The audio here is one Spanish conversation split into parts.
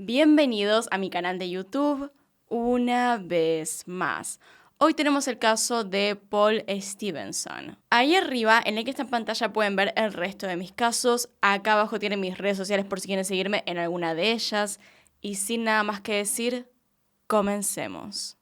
Bienvenidos a mi canal de YouTube una vez más. Hoy tenemos el caso de Paul Stevenson. Ahí arriba, en el que está en pantalla, pueden ver el resto de mis casos. Acá abajo tienen mis redes sociales por si quieren seguirme en alguna de ellas. Y sin nada más que decir, comencemos.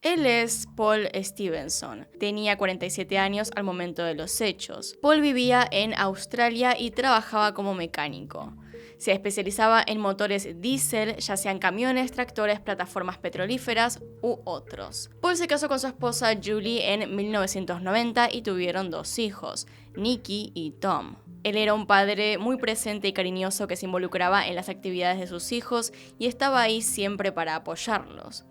Él es Paul Stevenson. Tenía 47 años al momento de los hechos. Paul vivía en Australia y trabajaba como mecánico. Se especializaba en motores diésel, ya sean camiones, tractores, plataformas petrolíferas u otros. Paul se casó con su esposa Julie en 1990 y tuvieron 2 hijos, Nikki y Tom. Él era un padre muy presente y cariñoso que se involucraba en las actividades de sus hijos y estaba ahí siempre para apoyarlos.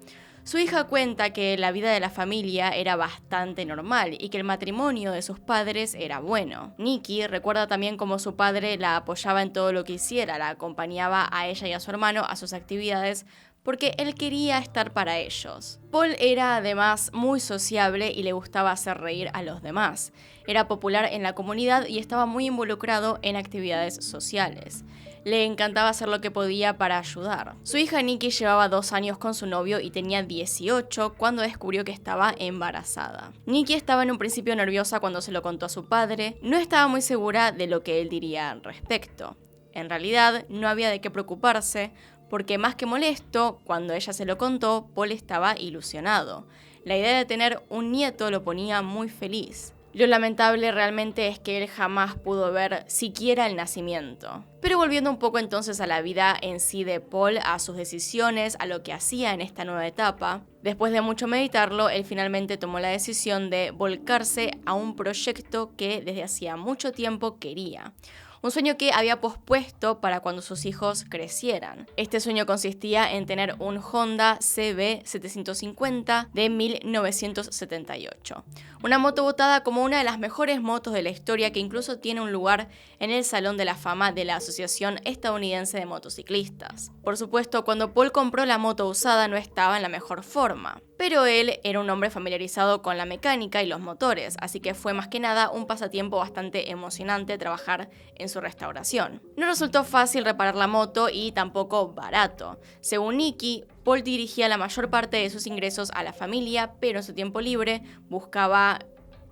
Su hija cuenta que la vida de la familia era bastante normal y que el matrimonio de sus padres era bueno. Nikki recuerda también cómo su padre la apoyaba en todo lo que hiciera, la acompañaba a ella y a su hermano a sus actividades porque él quería estar para ellos. Paul era además muy sociable y le gustaba hacer reír a los demás. Era popular en la comunidad y estaba muy involucrado en actividades sociales. Le encantaba hacer lo que podía para ayudar. Su hija Nikki llevaba 2 años con su novio y tenía 18 cuando descubrió que estaba embarazada. Nikki estaba en un principio nerviosa cuando se lo contó a su padre. No estaba muy segura de lo que él diría al respecto. En realidad, no había de qué preocuparse, porque más que molesto, cuando ella se lo contó, Paul estaba ilusionado. La idea de tener un nieto lo ponía muy feliz. Lo lamentable realmente es que él jamás pudo ver siquiera el nacimiento. Pero volviendo un poco entonces a la vida en sí de Paul, a sus decisiones, a lo que hacía en esta nueva etapa, después de mucho meditarlo, él finalmente tomó la decisión de volcarse a un proyecto que desde hacía mucho tiempo quería. Un sueño que había pospuesto para cuando sus hijos crecieran. Este sueño consistía en tener un Honda CB750 de 1978. Una moto votada como una de las mejores motos de la historia que incluso tiene un lugar en el Salón de la Fama de la Asociación Estadounidense de Motociclistas. Por supuesto, cuando Paul compró la moto usada no estaba en la mejor forma, pero él era un hombre familiarizado con la mecánica y los motores, así que fue más que nada un pasatiempo bastante emocionante trabajar en su restauración. No resultó fácil reparar la moto y tampoco barato. Según Nikki, Paul dirigía la mayor parte de sus ingresos a la familia, pero en su tiempo libre buscaba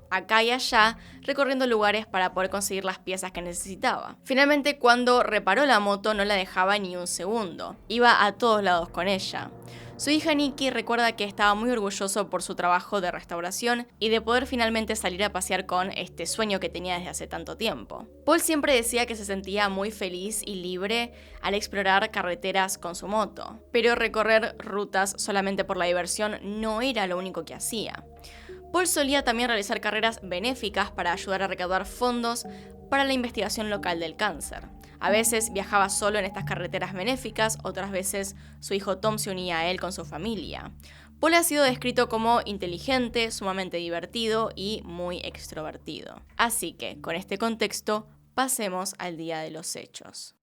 acá y allá, recorriendo lugares para poder conseguir las piezas que necesitaba. Finalmente, cuando reparó la moto, no la dejaba ni un segundo. Iba a todos lados con ella. Su hija Nikki recuerda que estaba muy orgulloso por su trabajo de restauración y de poder finalmente salir a pasear con este sueño que tenía desde hace tanto tiempo. Paul siempre decía que se sentía muy feliz y libre al explorar carreteras con su moto, pero recorrer rutas solamente por la diversión no era lo único que hacía. Paul solía también realizar carreras benéficas para ayudar a recaudar fondos para la investigación local del cáncer. A veces viajaba solo en estas carreteras benéficas, otras veces su hijo Tom se unía a él con su familia. Paul ha sido descrito como inteligente, sumamente divertido y muy extrovertido. Así que, con este contexto, pasemos al día de los hechos.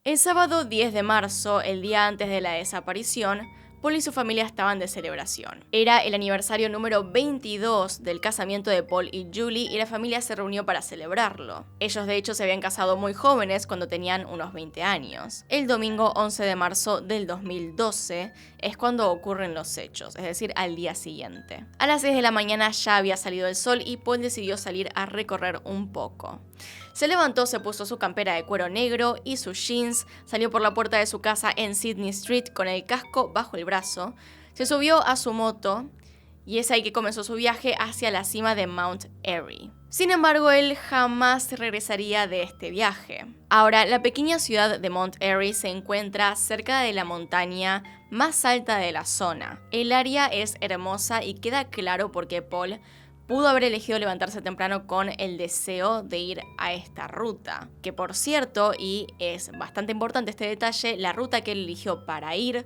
El sábado 10 de marzo, el día antes de la desaparición, Paul y su familia estaban de celebración. Era el aniversario número 22 del casamiento de Paul y Julie y la familia se reunió para celebrarlo. Ellos de hecho se habían casado muy jóvenes cuando tenían unos 20 años. El domingo 11 de marzo del 2012 es cuando ocurren los hechos, es decir, al día siguiente. A las 6 de la mañana ya había salido el sol y Paul decidió salir a recorrer un poco. Se levantó, se puso su campera de cuero negro y sus jeans, salió por la puerta de su casa en Sydney Street con el casco bajo el brazo, se subió a su moto y es ahí que comenzó su viaje hacia la cima de Mount Airy. Sin embargo, él jamás regresaría de este viaje. Ahora, la pequeña ciudad de Mount Airy se encuentra cerca de la montaña más alta de la zona. El área es hermosa y queda claro por qué Paul pudo haber elegido levantarse temprano con el deseo de ir a esta ruta. Que por cierto, y es bastante importante este detalle, la ruta que él eligió para ir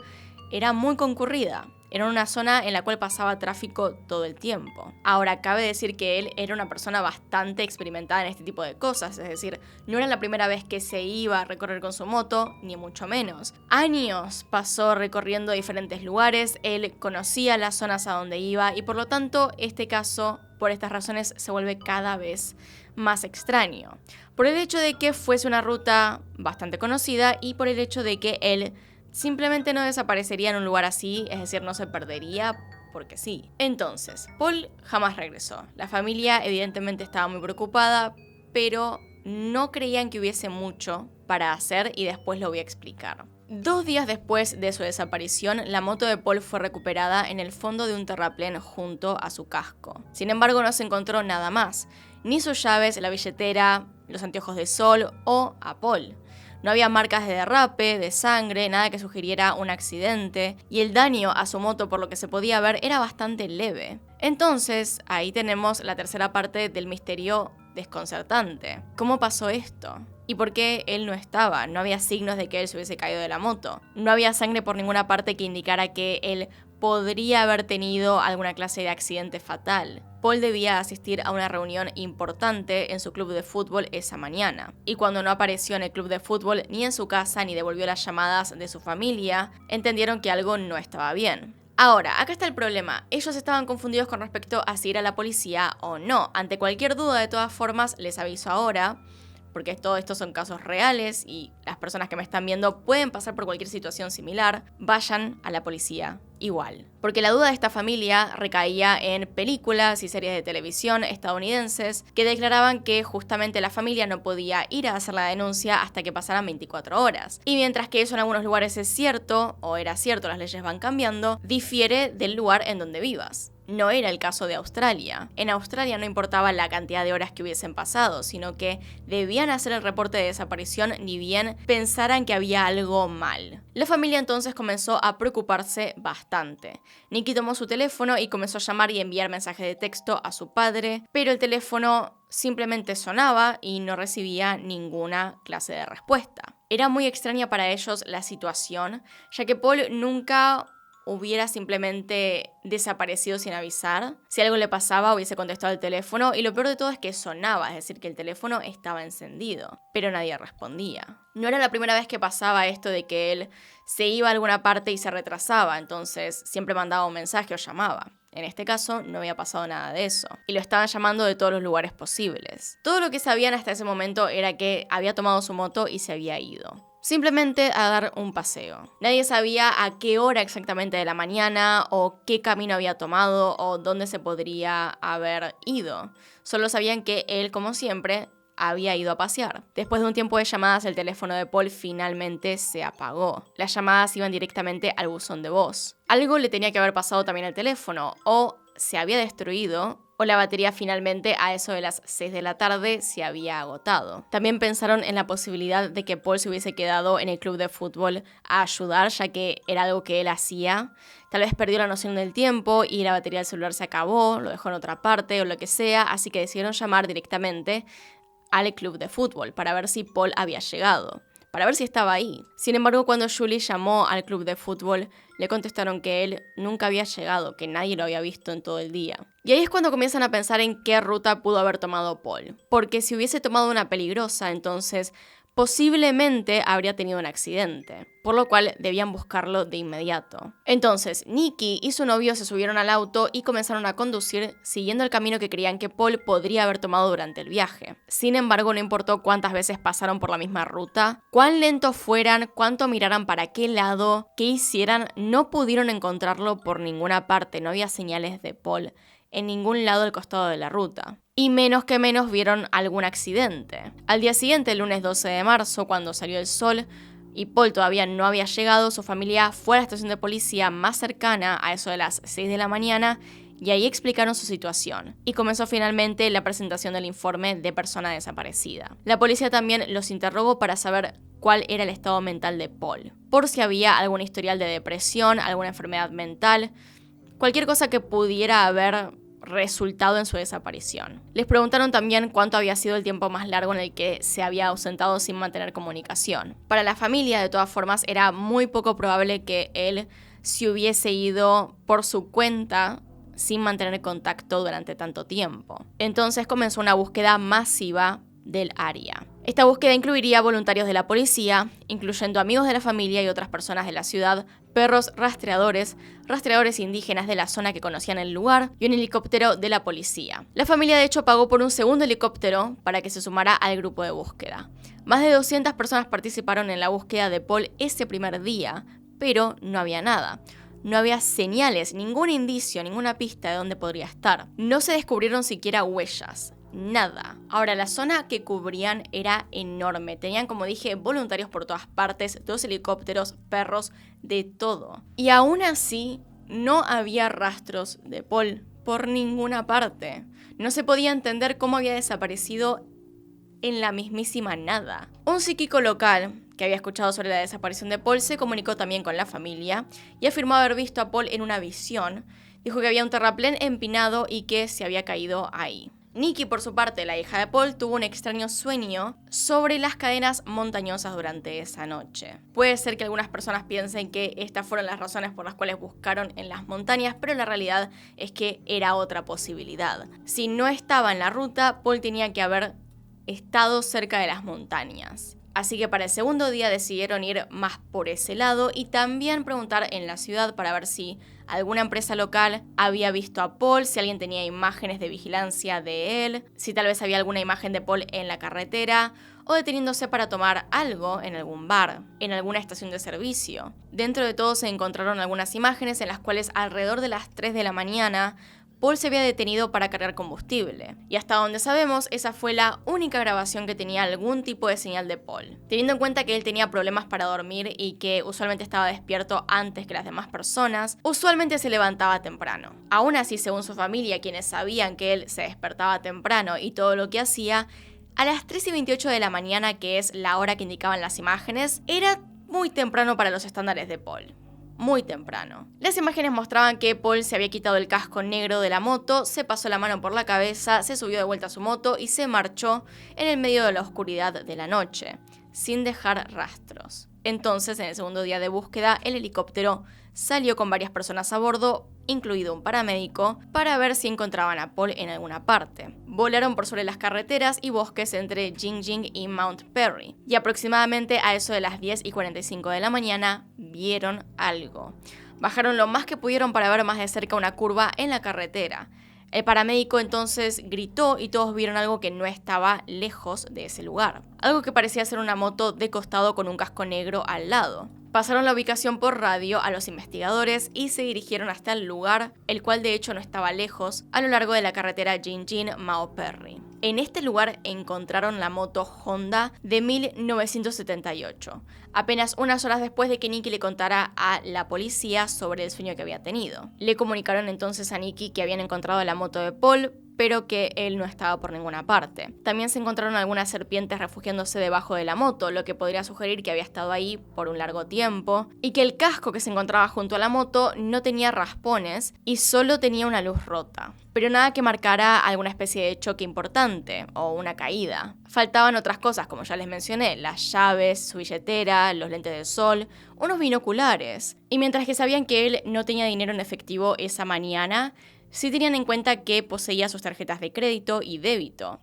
era muy concurrida. Era una zona en la cual pasaba tráfico todo el tiempo. Ahora, cabe decir que él era una persona bastante experimentada en este tipo de cosas, es decir, no era la primera vez que se iba a recorrer con su moto, ni mucho menos. Años pasó recorriendo diferentes lugares, él conocía las zonas a donde iba y por lo tanto este caso, por estas razones, se vuelve cada vez más extraño. Por el hecho de que fuese una ruta bastante conocida y por el hecho de que él simplemente no desaparecería en un lugar así, es decir, no se perdería porque sí. Entonces, Paul jamás regresó. La familia evidentemente estaba muy preocupada, pero no creían que hubiese mucho para hacer y después lo voy a explicar. 2 días después de su desaparición, la moto de Paul fue recuperada en el fondo de un terraplén junto a su casco. Sin embargo, no se encontró nada más, ni sus llaves, la billetera, los anteojos de sol o a Paul. No había marcas de derrape, de sangre, nada que sugiriera un accidente, y el daño a su moto, por lo que se podía ver, era bastante leve. Entonces, ahí tenemos la tercera parte del misterio desconcertante. ¿Cómo pasó esto? ¿Y por qué él no estaba? No había signos de que él se hubiese caído de la moto. No había sangre por ninguna parte que indicara que él podría haber tenido alguna clase de accidente fatal. Paul debía asistir a una reunión importante en su club de fútbol esa mañana. Y cuando no apareció en el club de fútbol, ni en su casa, ni devolvió las llamadas de su familia, entendieron que algo no estaba bien. Ahora, acá está el problema. Ellos estaban confundidos con respecto a si ir a la policía o no. Ante cualquier duda, de todas formas, les aviso ahora, porque todo esto son casos reales y las personas que me están viendo pueden pasar por cualquier situación similar, vayan a la policía igual. Porque la duda de esta familia recaía en películas y series de televisión estadounidenses que declaraban que justamente la familia no podía ir a hacer la denuncia hasta que pasaran 24 horas. Y mientras que eso en algunos lugares es cierto, o era cierto, las leyes van cambiando, difiere del lugar en donde vivas. No era el caso de Australia. En Australia no importaba la cantidad de horas que hubiesen pasado, sino que debían hacer el reporte de desaparición ni bien pensaran que había algo mal. La familia entonces comenzó a preocuparse bastante. Nikki tomó su teléfono y comenzó a llamar y enviar mensajes de texto a su padre, pero el teléfono simplemente sonaba y no recibía ninguna clase de respuesta. Era muy extraña para ellos la situación, ya que Paul nunca hubiera simplemente desaparecido sin avisar. Si algo le pasaba, hubiese contestado el teléfono y lo peor de todo es que sonaba, es decir, que el teléfono estaba encendido, pero nadie respondía. No era la primera vez que pasaba esto de que él se iba a alguna parte y se retrasaba, entonces siempre mandaba un mensaje o llamaba. En este caso no había pasado nada de eso, y lo estaban llamando de todos los lugares posibles. Todo lo que sabían hasta ese momento era que había tomado su moto y se había ido. Simplemente a dar un paseo. Nadie sabía a qué hora exactamente de la mañana o qué camino había tomado o dónde se podría haber ido. Solo sabían que él, como siempre, había ido a pasear. Después de un tiempo de llamadas, el teléfono de Paul finalmente se apagó. Las llamadas iban directamente al buzón de voz. Algo le tenía que haber pasado también al teléfono, o se había destruido, o la batería finalmente a eso de las 6 de la tarde se había agotado. También pensaron en la posibilidad de que Paul se hubiese quedado en el club de fútbol a ayudar, ya que era algo que él hacía. Tal vez perdió la noción del tiempo y la batería del celular se acabó, lo dejó en otra parte o lo que sea, así que decidieron llamar directamente al club de fútbol para ver si Paul había llegado, para ver si estaba ahí. Sin embargo, cuando Julie llamó al club de fútbol, le contestaron que él nunca había llegado, que nadie lo había visto en todo el día. Y ahí es cuando comienzan a pensar en qué ruta pudo haber tomado Paul. Porque si hubiese tomado una peligrosa, entonces posiblemente habría tenido un accidente, por lo cual debían buscarlo de inmediato. Entonces, Nikki y su novio se subieron al auto y comenzaron a conducir siguiendo el camino que creían que Paul podría haber tomado durante el viaje. Sin embargo, no importó cuántas veces pasaron por la misma ruta, cuán lentos fueran, cuánto miraran para qué lado, qué hicieran, no pudieron encontrarlo por ninguna parte, no había señales de Paul en ningún lado del costado de la ruta. Y menos que menos vieron algún accidente. Al día siguiente, el lunes 12 de marzo, cuando salió el sol y Paul todavía no había llegado, su familia fue a la estación de policía más cercana a eso de las 6 de la mañana y ahí explicaron su situación. Y comenzó finalmente la presentación del informe de persona desaparecida. La policía también los interrogó para saber cuál era el estado mental de Paul, por si había algún historial de depresión, alguna enfermedad mental, cualquier cosa que pudiera haber resultado en su desaparición. Les preguntaron también cuánto había sido el tiempo más largo en el que se había ausentado sin mantener comunicación. Para la familia, de todas formas, era muy poco probable que él si hubiese ido por su cuenta sin mantener contacto durante tanto tiempo. Entonces comenzó una búsqueda masiva del área. Esta búsqueda incluiría voluntarios de la policía, incluyendo amigos de la familia y otras personas de la ciudad, perros rastreadores, rastreadores indígenas de la zona que conocían el lugar y un helicóptero de la policía. La familia de hecho pagó por un segundo helicóptero para que se sumara al grupo de búsqueda. Más de 200 personas participaron en la búsqueda de Paul ese primer día, pero no había nada. No había señales, ningún indicio, ninguna pista de dónde podría estar. No se descubrieron siquiera huellas. Nada. Ahora, la zona que cubrían era enorme. Tenían, como dije, voluntarios por todas partes, 2 helicópteros, perros, de todo. Y aún así, no había rastros de Paul por ninguna parte. No se podía entender cómo había desaparecido en la mismísima nada. Un psíquico local que había escuchado sobre la desaparición de Paul se comunicó también con la familia y afirmó haber visto a Paul en una visión. Dijo que había un terraplén empinado y que se había caído ahí. Nikki, por su parte, la hija de Paul, tuvo un extraño sueño sobre las cadenas montañosas durante esa noche. Puede ser que algunas personas piensen que estas fueron las razones por las cuales buscaron en las montañas, pero la realidad es que era otra posibilidad. Si no estaba en la ruta, Paul tenía que haber estado cerca de las montañas. Así que para el segundo día decidieron ir más por ese lado y también preguntar en la ciudad para ver si alguna empresa local había visto a Paul, si alguien tenía imágenes de vigilancia de él, si tal vez había alguna imagen de Paul en la carretera o deteniéndose para tomar algo en algún bar, en alguna estación de servicio. Dentro de todo se encontraron algunas imágenes en las cuales alrededor de las 3 de la mañana Paul se había detenido para cargar combustible, y hasta donde sabemos, esa fue la única grabación que tenía algún tipo de señal de Paul. Teniendo en cuenta que él tenía problemas para dormir y que usualmente estaba despierto antes que las demás personas, usualmente se levantaba temprano. Aún así, según su familia, quienes sabían que él se despertaba temprano y todo lo que hacía, a las 3:28 de la mañana, que es la hora que indicaban las imágenes, era muy temprano para los estándares de Paul. Muy temprano. Las imágenes mostraban que Paul se había quitado el casco negro de la moto, se pasó la mano por la cabeza, se subió de vuelta a su moto y se marchó en el medio de la oscuridad de la noche, sin dejar rastros. Entonces, en el segundo día de búsqueda, el helicóptero salió con varias personas a bordo, incluido un paramédico, para ver si encontraban a Paul en alguna parte. Volaron por sobre las carreteras y bosques entre Jingjing y Mount Perry, y aproximadamente a eso de las 10:45 de la mañana vieron algo. Bajaron lo más que pudieron para ver más de cerca una curva en la carretera. El paramédico entonces gritó y todos vieron algo que no estaba lejos de ese lugar. Algo que parecía ser una moto de costado con un casco negro al lado. Pasaron la ubicación por radio a los investigadores y se dirigieron hasta el lugar, el cual de hecho no estaba lejos, a lo largo de la carretera Jingjing-Mount Perry. En este lugar encontraron la moto Honda de 1978, apenas unas horas después de que Nikki le contara a la policía sobre el sueño que había tenido. Le comunicaron entonces a Nikki que habían encontrado la moto de Paul, pero que él no estaba por ninguna parte. También se encontraron algunas serpientes refugiándose debajo de la moto, lo que podría sugerir que había estado ahí por un largo tiempo, y que el casco que se encontraba junto a la moto no tenía raspones y solo tenía una luz rota. Pero nada que marcara alguna especie de choque importante o una caída. Faltaban otras cosas, como ya les mencioné, las llaves, su billetera, los lentes de sol, unos binoculares. Y mientras que sabían que él no tenía dinero en efectivo esa mañana, sí tenían en cuenta que poseía sus tarjetas de crédito y débito.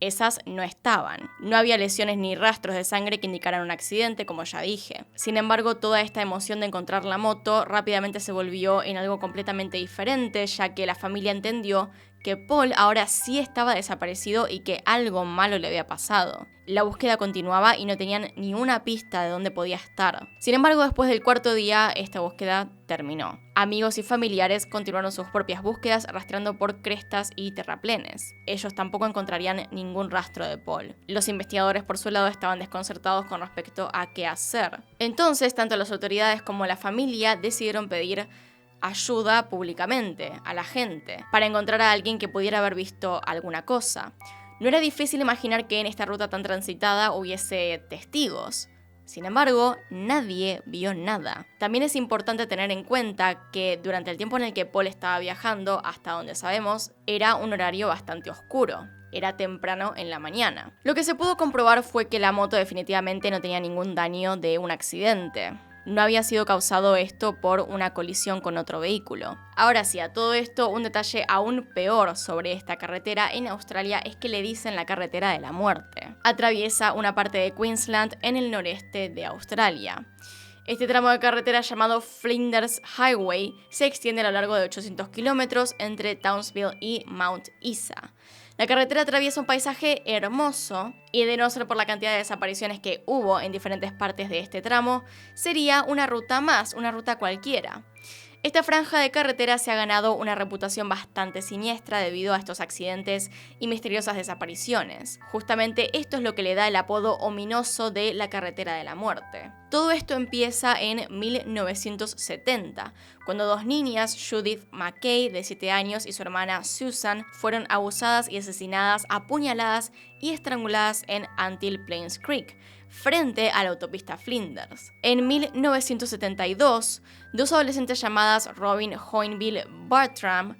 Esas no estaban. No había lesiones ni rastros de sangre que indicaran un accidente, como ya dije. Sin embargo, toda esta emoción de encontrar la moto rápidamente se volvió en algo completamente diferente, ya que la familia entendió que Paul ahora sí estaba desaparecido y que algo malo le había pasado. La búsqueda continuaba y no tenían ni una pista de dónde podía estar. Sin embargo, después del cuarto día, esta búsqueda terminó. Amigos y familiares continuaron sus propias búsquedas rastreando por crestas y terraplenes. Ellos tampoco encontrarían ningún rastro de Paul. Los investigadores, por su lado, estaban desconcertados con respecto a qué hacer. Entonces, tanto las autoridades como la familia decidieron pedir ayuda públicamente a la gente para encontrar a alguien que pudiera haber visto alguna cosa. No era difícil imaginar que en esta ruta tan transitada hubiese testigos. Sin embargo, nadie vio nada. También es importante tener en cuenta que durante el tiempo en el que Paul estaba viajando, hasta donde sabemos, era un horario bastante oscuro. Era temprano en la mañana. Lo que se pudo comprobar fue que la moto definitivamente no tenía ningún daño de un accidente. no había sido causado esto por una colisión con otro vehículo. Ahora sí, a todo esto, un detalle aún peor sobre esta carretera en Australia es que le dicen la carretera de la muerte. Atraviesa una parte de Queensland en el noreste de Australia. Este tramo de carretera llamado Flinders Highway se extiende a lo largo de 800 kilómetros entre Townsville y Mount Isa. La carretera atraviesa un paisaje hermoso y, de no ser por la cantidad de desapariciones que hubo en diferentes partes de este tramo, sería una ruta más, una ruta cualquiera. Esta franja de carretera se ha ganado una reputación bastante siniestra debido a estos accidentes y misteriosas desapariciones. Justamente esto es lo que le da el apodo ominoso de la carretera de la muerte. Todo esto empieza en 1970, cuando dos niñas, Judith McKay, de 7 años, y su hermana Susan, fueron abusadas y asesinadas a puñaladas y estranguladas en Antill Plains Creek, frente a la autopista Flinders. En 1972, dos adolescentes llamadas Robin Hoynville Bartram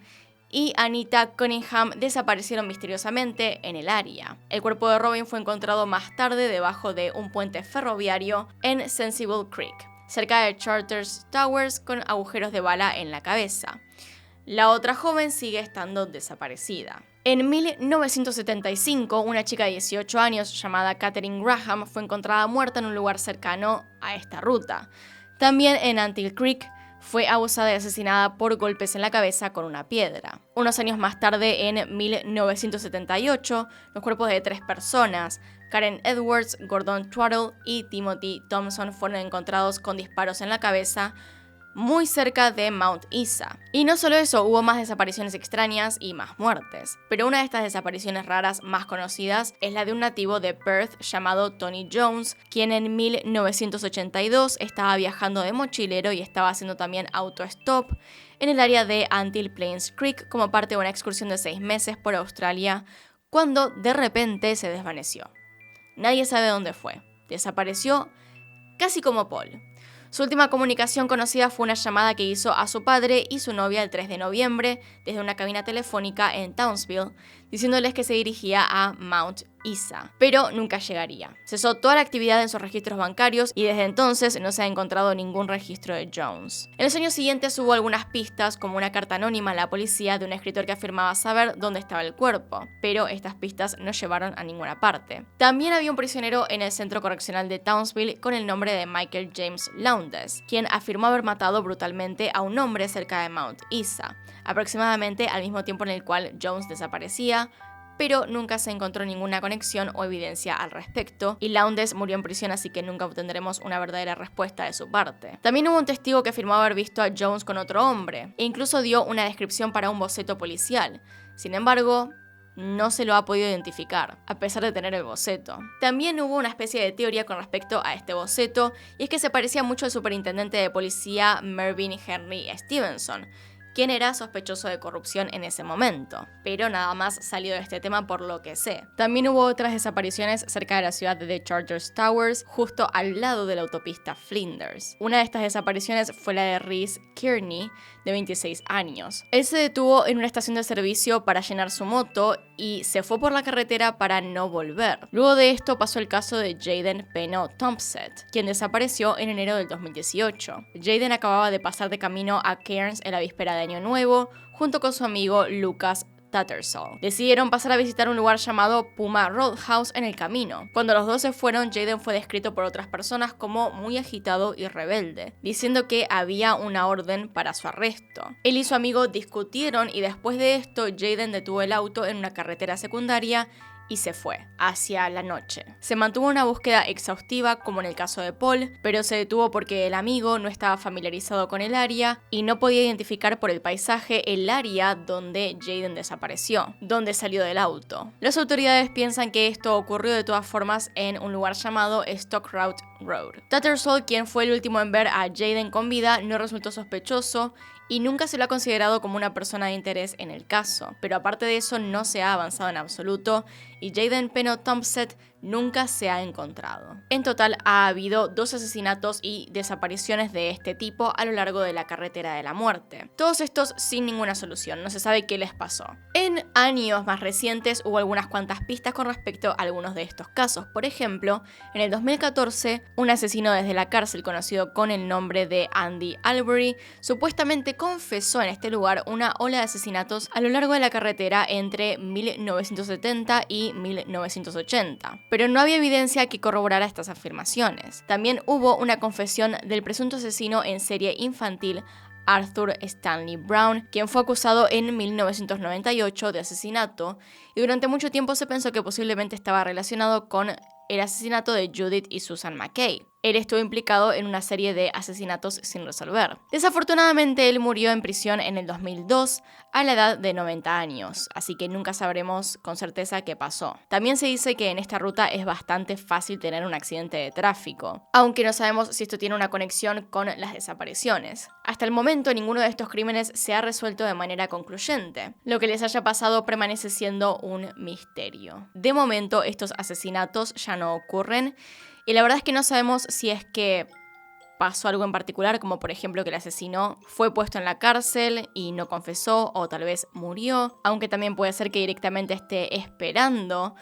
y Anita Cunningham desaparecieron misteriosamente en el área. El cuerpo de Robin fue encontrado más tarde debajo de un puente ferroviario en Sensible Creek, cerca de Charters Towers, con agujeros de bala en la cabeza. La otra joven sigue estando desaparecida. En 1975, una chica de 18 años llamada Katherine Graham fue encontrada muerta en un lugar cercano a esta ruta. También en Antill Creek fue abusada y asesinada por golpes en la cabeza con una piedra. Unos años más tarde, en 1978, los cuerpos de 3 personas, Karen Edwards, Gordon Twaddle y Timothy Thompson, fueron encontrados con disparos en la cabeza muy cerca de Mount Isa. Y no solo eso, hubo más desapariciones extrañas y más muertes. Pero una de estas desapariciones raras más conocidas es la de un nativo de Perth llamado Tony Jones, quien en 1982 estaba viajando de mochilero y estaba haciendo también autostop en el área de Antill Plains Creek como parte de una excursión de 6 meses por Australia, cuando de repente se desvaneció. Nadie sabe dónde fue. Desapareció casi como Paul. Su última comunicación conocida fue una llamada que hizo a su padre y su novia el 3 de noviembre desde una cabina telefónica en Townsville, diciéndoles que se dirigía a Mount Isa, pero nunca llegaría. Cesó toda la actividad en sus registros bancarios y desde entonces no se ha encontrado ningún registro de Jones. En los años siguientes hubo algunas pistas, como una carta anónima a la policía de un escritor que afirmaba saber dónde estaba el cuerpo, pero estas pistas no llevaron a ninguna parte. También había un prisionero en el centro correccional de Townsville con el nombre de Michael James Lowndes, quien afirmó haber matado brutalmente a un hombre cerca de Mount Isa, aproximadamente al mismo tiempo en el cual Jones desaparecía, pero nunca se encontró ninguna conexión o evidencia al respecto, y Lowndes murió en prisión, así que nunca obtendremos una verdadera respuesta de su parte. También hubo un testigo que afirmó haber visto a Jones con otro hombre, e incluso dio una descripción para un boceto policial. Sin embargo, no se lo ha podido identificar, a pesar de tener el boceto. También hubo una especie de teoría con respecto a este boceto, y es que se parecía mucho al superintendente de policía Mervyn Henry Stevenson, quien era sospechoso de corrupción en ese momento, pero nada más salió de este tema por lo que sé. También hubo otras desapariciones cerca de la ciudad de Charters Towers, justo al lado de la autopista Flinders. Una de estas desapariciones fue la de Rhys Kearney, de 26 años. Él se detuvo en una estación de servicio para llenar su moto y se fue por la carretera para no volver. Luego de esto pasó el caso de Jaden Peno Thompson, quien desapareció en enero del 2018. Jaden acababa de pasar de camino a Cairns en la víspera de Año Nuevo, junto con su amigo Lucas Tattersall. Decidieron pasar a visitar un lugar llamado Puma Roadhouse en el camino. Cuando los dos se fueron, Jaden fue descrito por otras personas como muy agitado y rebelde, diciendo que había una orden para su arresto. Él y su amigo discutieron y después de esto, Jaden detuvo el auto en una carretera secundaria y se fue, hacia la noche. Se mantuvo una búsqueda exhaustiva como en el caso de Paul, pero se detuvo porque el amigo no estaba familiarizado con el área y no podía identificar por el paisaje el área donde Jaden desapareció, donde salió del auto. Las autoridades piensan que esto ocurrió de todas formas en un lugar llamado Stockroute Road. Tattersall, quien fue el último en ver a Jaden con vida, no resultó sospechoso y nunca se lo ha considerado como una persona de interés en el caso, pero aparte de eso no se ha avanzado en absoluto y Jaden Peno Thompson nunca se ha encontrado. En total ha habido 2 asesinatos y desapariciones de este tipo a lo largo de la carretera de la muerte. Todos estos sin ninguna solución, no se sabe qué les pasó. En años más recientes hubo algunas cuantas pistas con respecto a algunos de estos casos. Por ejemplo, en el 2014, un asesino desde la cárcel conocido con el nombre de Andy Albury supuestamente confesó en este lugar una ola de asesinatos a lo largo de la carretera entre 1970 y 1980. Pero no había evidencia que corroborara estas afirmaciones. También hubo una confesión del presunto asesino en serie infantil Arthur Stanley Brown, quien fue acusado en 1998 de asesinato, y durante mucho tiempo se pensó que posiblemente estaba relacionado con el asesinato de Judith y Susan McKay. Él estuvo implicado en una serie de asesinatos sin resolver. Desafortunadamente, él murió en prisión en el 2002 a la edad de 90 años, así que nunca sabremos con certeza qué pasó. También se dice que en esta ruta es bastante fácil tener un accidente de tráfico, aunque no sabemos si esto tiene una conexión con las desapariciones. Hasta el momento, ninguno de estos crímenes se ha resuelto de manera concluyente. Lo que les haya pasado permanece siendo un misterio. De momento, estos asesinatos ya no ocurren, y la verdad es que no sabemos si es que pasó algo en particular, como por ejemplo que el asesino fue puesto en la cárcel y no confesó, o tal vez murió, aunque también puede ser que directamente esté esperando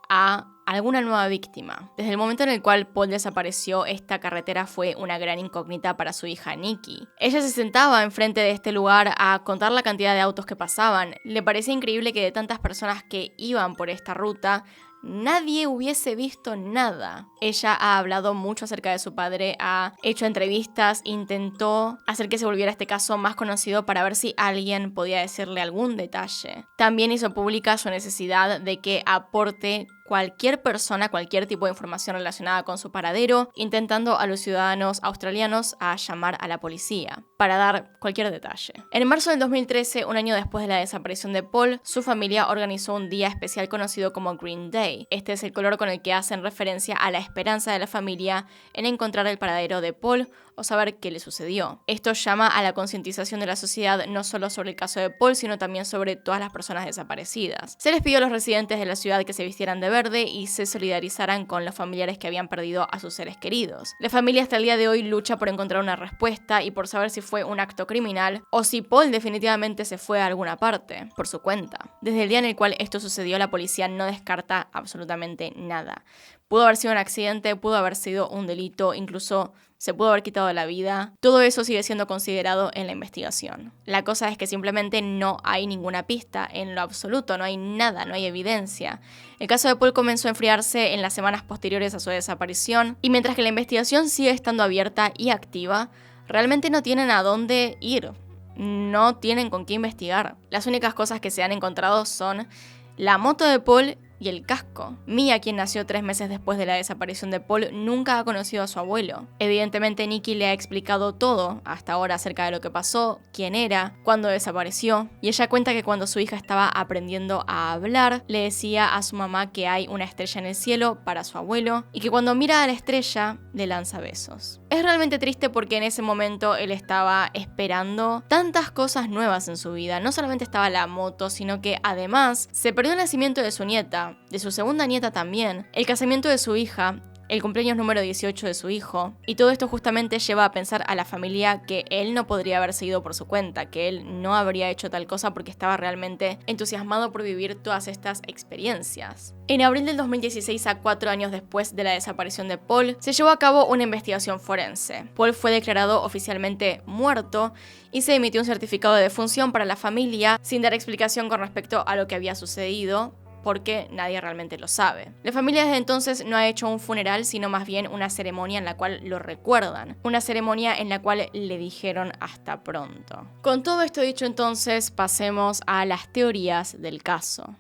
a alguna nueva víctima. Desde el momento en el cual Paul desapareció, esta carretera fue una gran incógnita para su hija Nikki. Ella se sentaba enfrente de este lugar a contar la cantidad de autos que pasaban. Le parecía increíble que de tantas personas que iban por esta ruta, nadie hubiese visto nada. Ella ha hablado mucho acerca de su padre, ha hecho entrevistas, intentó hacer que se volviera este caso más conocido para ver si alguien podía decirle algún detalle. También hizo pública su necesidad de que aporte cualquier persona, cualquier tipo de información relacionada con su paradero, intentando a los ciudadanos australianos a llamar a la policía para dar cualquier detalle. En marzo del 2013, un año después de la desaparición de Paul, su familia organizó un día especial conocido como Green Day. Este es el color con el que hacen referencia a la esperanza de la familia en encontrar el paradero de Paul o saber qué le sucedió. Esto llama a la concientización de la sociedad no solo sobre el caso de Paul, sino también sobre todas las personas desaparecidas. Se les pidió a los residentes de la ciudad que se vistieran de verde y se solidarizaran con los familiares que habían perdido a sus seres queridos. La familia hasta el día de hoy lucha por encontrar una respuesta y por saber si fue un acto criminal o si Paul definitivamente se fue a alguna parte por su cuenta. Desde el día en el cual esto sucedió, la policía no descarta absolutamente nada. Pudo haber sido un accidente, pudo haber sido un delito, incluso se pudo haber quitado la vida. Todo eso sigue siendo considerado en la investigación. La cosa es que simplemente no hay ninguna pista en lo absoluto, no hay nada, no hay evidencia. El caso de Paul comenzó a enfriarse en las semanas posteriores a su desaparición, y mientras que la investigación sigue estando abierta y activa, realmente no tienen a dónde ir, no tienen con qué investigar. Las únicas cosas que se han encontrado son la moto de Paul y el casco. Mia, quien nació 3 meses después de la desaparición de Paul, nunca ha conocido a su abuelo. Evidentemente, Nikki le ha explicado todo hasta ahora acerca de lo que pasó, quién era, cuándo desapareció, y ella cuenta que cuando su hija estaba aprendiendo a hablar, le decía a su mamá que hay una estrella en el cielo para su abuelo, y que cuando mira a la estrella, le lanza besos. Es realmente triste porque en ese momento él estaba esperando tantas cosas nuevas en su vida. No solamente estaba la moto, sino que además se perdió el nacimiento de su nieta, de su segunda nieta también, el casamiento de su hija, el cumpleaños número 18 de su hijo, y todo esto justamente lleva a pensar a la familia que él no podría haber seguido por su cuenta, que él no habría hecho tal cosa porque estaba realmente entusiasmado por vivir todas estas experiencias. En abril del 2016, a 4 años después de la desaparición de Paul, se llevó a cabo una investigación forense. Paul fue declarado oficialmente muerto y se emitió un certificado de defunción para la familia sin dar explicación con respecto a lo que había sucedido, porque nadie realmente lo sabe. La familia desde entonces no ha hecho un funeral, sino más bien una ceremonia en la cual lo recuerdan. Una ceremonia en la cual le dijeron hasta pronto. Con todo esto dicho entonces, pasemos a las teorías del caso.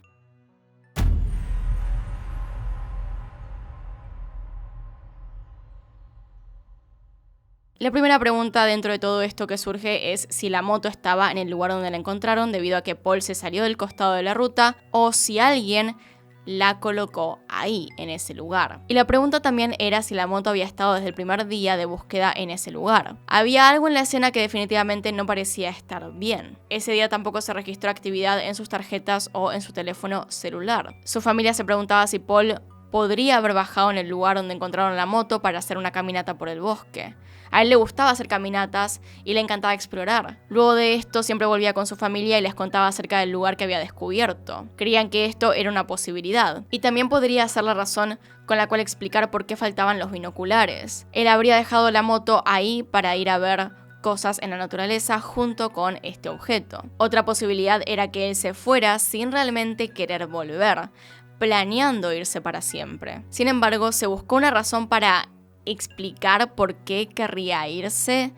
La primera pregunta dentro de todo esto que surge es si la moto estaba en el lugar donde la encontraron debido a que Paul se salió del costado de la ruta o si alguien la colocó ahí, en ese lugar. Y la pregunta también era si la moto había estado desde el primer día de búsqueda en ese lugar. Había algo en la escena que definitivamente no parecía estar bien. Ese día tampoco se registró actividad en sus tarjetas o en su teléfono celular. Su familia se preguntaba si Paul podría haber bajado en el lugar donde encontraron la moto para hacer una caminata por el bosque. A él le gustaba hacer caminatas y le encantaba explorar. Luego de esto siempre volvía con su familia y les contaba acerca del lugar que había descubierto. Creían que esto era una posibilidad. Y también podría ser la razón con la cual explicar por qué faltaban los binoculares. Él habría dejado la moto ahí para ir a ver cosas en la naturaleza junto con este objeto. Otra posibilidad era que él se fuera sin realmente querer volver, planeando irse para siempre. Sin embargo, se buscó una razón para explicar por qué querría irse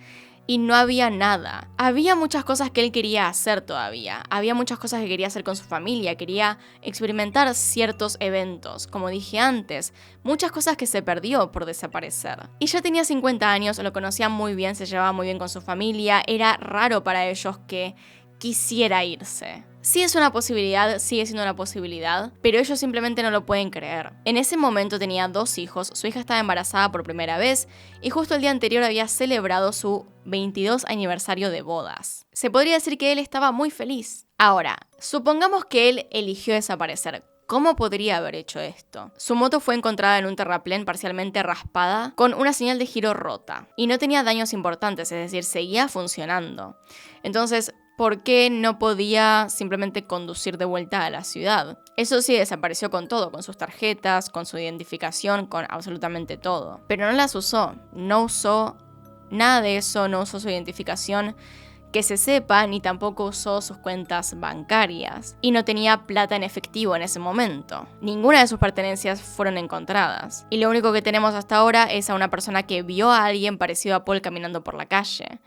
y no había nada. Había muchas cosas que él quería hacer todavía. Había muchas cosas que quería hacer con su familia. Quería experimentar ciertos eventos. Como dije antes, muchas cosas que se perdió por desaparecer. Y ya tenía 50 años, lo conocía muy bien, se llevaba muy bien con su familia. Era raro para ellos que quisiera irse. Sí es una posibilidad, sigue siendo una posibilidad, pero ellos simplemente no lo pueden creer. En ese momento tenía 2 hijos, su hija estaba embarazada por primera vez y justo el día anterior había celebrado su 22 aniversario de bodas. Se podría decir que él estaba muy feliz. Ahora, supongamos que él eligió desaparecer. ¿Cómo podría haber hecho esto? Su moto fue encontrada en un terraplén parcialmente raspada, con una señal de giro rota, y no tenía daños importantes, es decir, seguía funcionando. Entonces, ¿por qué no podía simplemente conducir de vuelta a la ciudad? Eso sí, desapareció con todo, con sus tarjetas, con su identificación, con absolutamente todo. Pero no las usó, no usó nada de eso, no usó su identificación, que se sepa, ni tampoco usó sus cuentas bancarias. Y no tenía plata en efectivo en ese momento. Ninguna de sus pertenencias fueron encontradas. Y lo único que tenemos hasta ahora es a una persona que vio a alguien parecido a Paul caminando por la calle.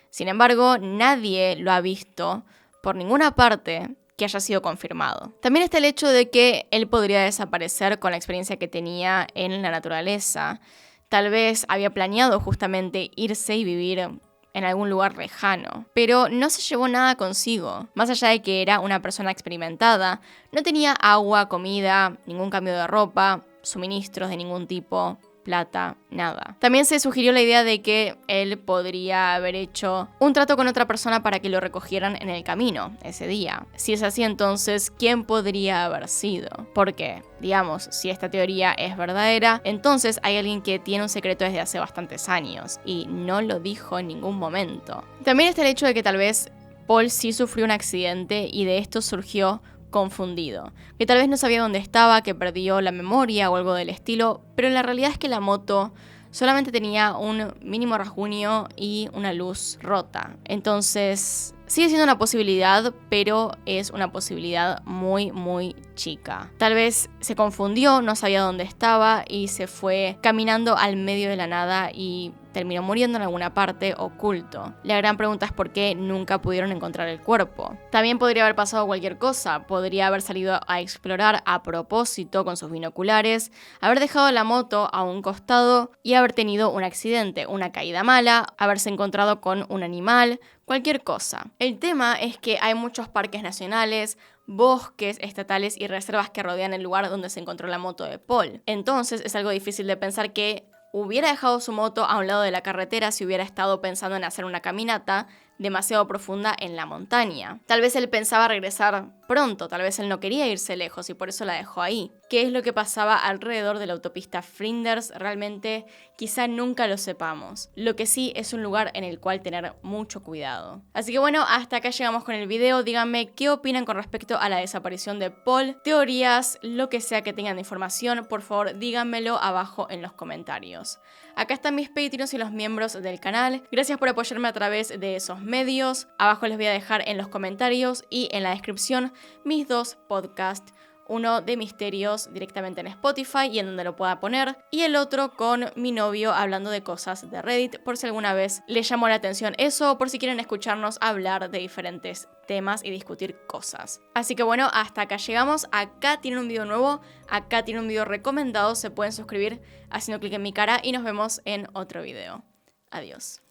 Sin embargo, nadie lo ha visto por ninguna parte que haya sido confirmado. También está el hecho de que él podría desaparecer con la experiencia que tenía en la naturaleza. Tal vez había planeado justamente irse y vivir en algún lugar lejano, pero no se llevó nada consigo. Más allá de que era una persona experimentada, no tenía agua, comida, ningún cambio de ropa, suministros de ningún tipo, plata, nada. También se sugirió la idea de que él podría haber hecho un trato con otra persona para que lo recogieran en el camino ese día. Si es así, entonces, ¿quién podría haber sido? Porque, digamos, si esta teoría es verdadera, entonces hay alguien que tiene un secreto desde hace bastantes años y no lo dijo en ningún momento. También está el hecho de que tal vez Paul sí sufrió un accidente y de esto surgió confundido, que tal vez no sabía dónde estaba, que perdió la memoria o algo del estilo, pero la realidad es que la moto solamente tenía un mínimo rasguño y una luz rota. Entonces, sigue siendo una posibilidad, pero es una posibilidad muy, muy chica. Tal vez se confundió, no sabía dónde estaba y se fue caminando al medio de la nada y terminó muriendo en alguna parte oculto. La gran pregunta es por qué nunca pudieron encontrar el cuerpo. También podría haber pasado cualquier cosa, podría haber salido a explorar a propósito con sus binoculares, haber dejado la moto a un costado y haber tenido un accidente, una caída mala, haberse encontrado con un animal, cualquier cosa. El tema es que hay muchos parques nacionales, bosques estatales y reservas que rodean el lugar donde se encontró la moto de Paul. Entonces es algo difícil de pensar que hubiera dejado su moto a un lado de la carretera si hubiera estado pensando en hacer una caminata demasiado profunda en la montaña. Tal vez él pensaba regresar pronto, tal vez él no quería irse lejos y por eso la dejó ahí. ¿Qué es lo que pasaba alrededor de la autopista Flinders? Realmente quizá nunca lo sepamos. Lo que sí es un lugar en el cual tener mucho cuidado. Así que bueno, hasta acá llegamos con el video. Díganme qué opinan con respecto a la desaparición de Paul, teorías, lo que sea que tengan de información, por favor díganmelo abajo en los comentarios. Acá están mis Patreons y los miembros del canal. Gracias por apoyarme a través de esos medios. Abajo les voy a dejar en los comentarios y en la descripción mis 2 podcasts. Uno de misterios directamente en Spotify y en donde lo pueda poner. Y el otro con mi novio hablando de cosas de Reddit, por si alguna vez les llamó la atención eso o por si quieren escucharnos hablar de diferentes temas y discutir cosas. Así que bueno, hasta acá llegamos. Acá tienen un video nuevo, acá tienen un video recomendado. Se pueden suscribir haciendo clic en mi cara y nos vemos en otro video. Adiós.